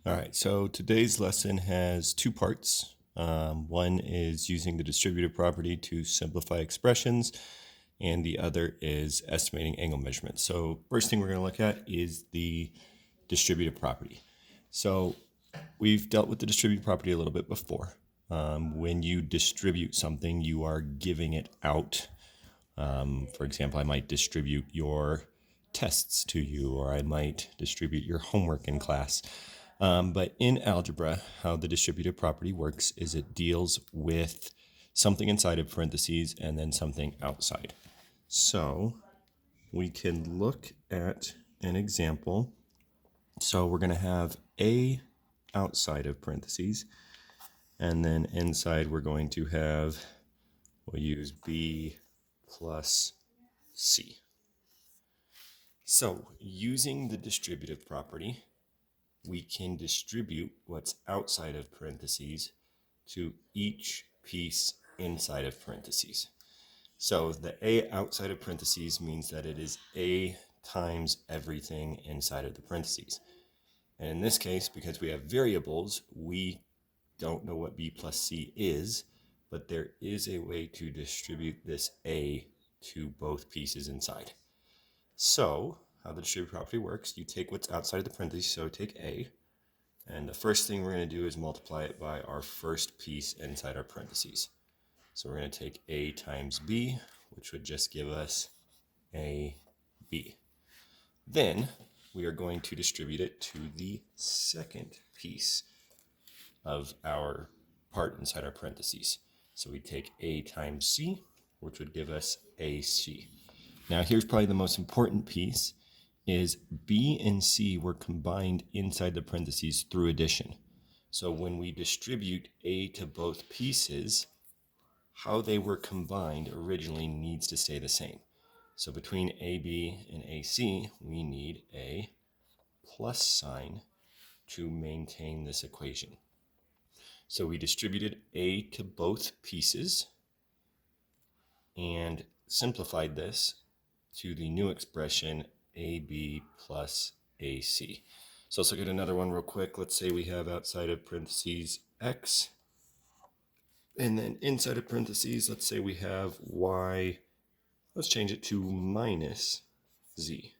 All right, so today's lesson has two parts. One is using the distributive property to simplify expressions, and the other is estimating angle measurements. So first thing we're going to look at is the distributive property. So we've dealt with the distributive property a little bit before. When you distribute something, you are giving it out. For example, I might distribute your tests to you, or I might distribute your homework in class. But in algebra, how the distributive property works is it deals with something inside of parentheses and then something outside. So we can look at an example. So we're going to have A outside of parentheses, and then inside we're going to have, we'll use B plus C. So using the distributive property, we can distribute what's outside of parentheses to each piece inside of parentheses. So the A outside of parentheses means that it is A times everything inside of the parentheses. And in this case, because we have variables, we don't know what B plus C is, but there is a way to distribute this A to both pieces inside. So how the distributive property works, you take what's outside of the parentheses, so take A, and the first thing we're going to do is multiply it by our first piece inside our parentheses. So we're going to take A times B, which would just give us AB. Then we are going to distribute it to the second piece of our part inside our parentheses. So we take A times C, which would give us AC. Now here's probably the most important piece, is B and C were combined inside the parentheses through addition. So when we distribute A to both pieces, how they were combined originally needs to stay the same. So between AB and AC, we need a plus sign to maintain this equation. So we distributed A to both pieces and simplified this to the new expression AB plus AC. So let's look at another one real quick. Let's say we have outside of parentheses X, and then inside of parentheses, let's say we have Y. Let's change it to minus Z.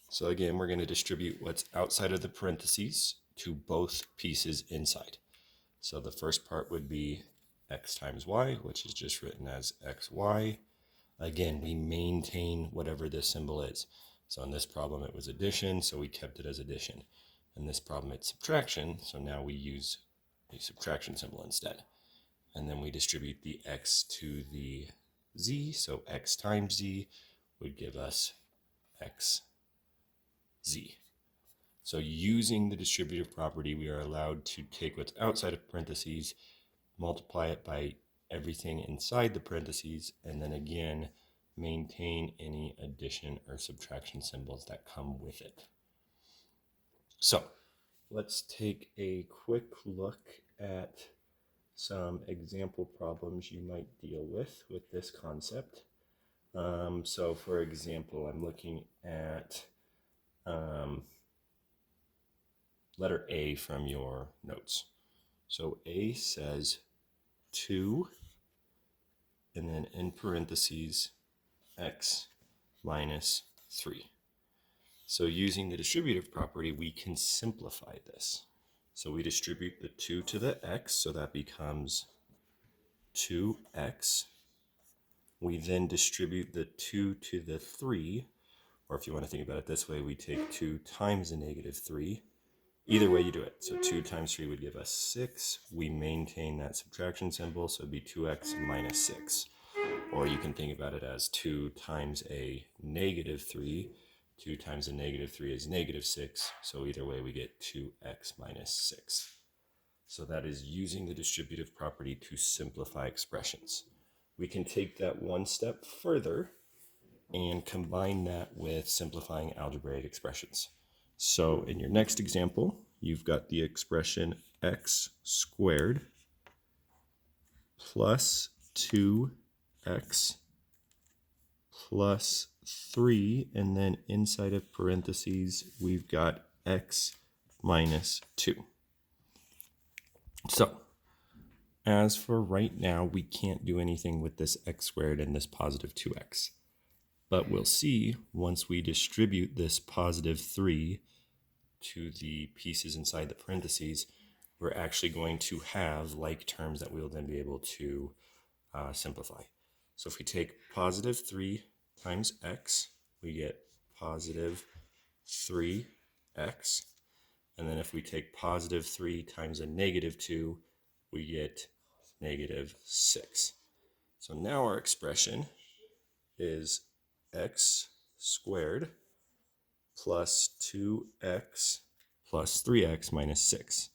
So again, we're going to distribute what's outside of the parentheses to both pieces inside. So the first part would be X times Y, which is just written as XY. Again, we maintain whatever this symbol is. So in this problem, it was addition, so we kept it as addition. In this problem, it's subtraction, so now we use a subtraction symbol instead. And then we distribute the X to the Z, so X times Z would give us XZ. So using the distributive property, we are allowed to take what's outside of parentheses, multiply it by everything inside the parentheses, and then again, maintain any addition or subtraction symbols that come with it. So let's take a quick look at some example problems you might deal with this concept. So for example, I'm looking at letter A from your notes. So A says 2, and then in parentheses, X minus 3. So using the distributive property, we can simplify this. So we distribute the 2 to the X, so that becomes 2X. We then distribute the 2 to the 3, or if you want to think about it this way, we take 2 times the negative 3. Either way you do it. So 2 times 3 would give us 6. We maintain that subtraction symbol, so it'd be 2x minus 6. Or you can think about it as 2 times a negative 3. 2 times a negative 3 is negative 6. So either way we get 2x minus 6. So that is using the distributive property to simplify expressions. We can take that one step further and combine that with simplifying algebraic expressions. So in your next example, you've got the expression x squared plus 2x plus 3, and then inside of parentheses, we've got x minus 2. So, as for right now, we can't do anything with this x squared and this positive 2x. But we'll see once we distribute this positive 3 to the pieces inside the parentheses, we're actually going to have like terms that we'll then be able to simplify. So if we take positive 3 times x, we get positive 3x. And then if we take positive 3 times a negative 2, we get negative 6. So now our expression is x squared plus 2x plus 3x minus 6.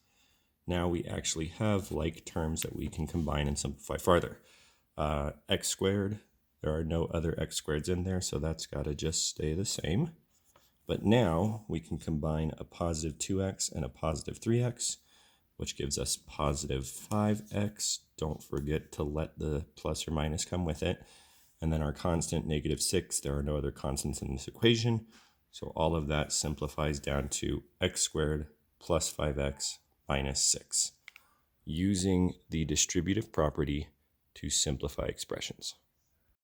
Now we actually have like terms that we can combine and simplify farther. X squared, there are no other x squareds in there, so that's got to just stay the same. But now we can combine a positive 2x and a positive 3x, which gives us positive 5x. Don't forget to let the plus or minus come with it. And then our constant, negative 6, there are no other constants in this equation. So all of that simplifies down to x squared plus 5x minus 6, using the distributive property to simplify expressions.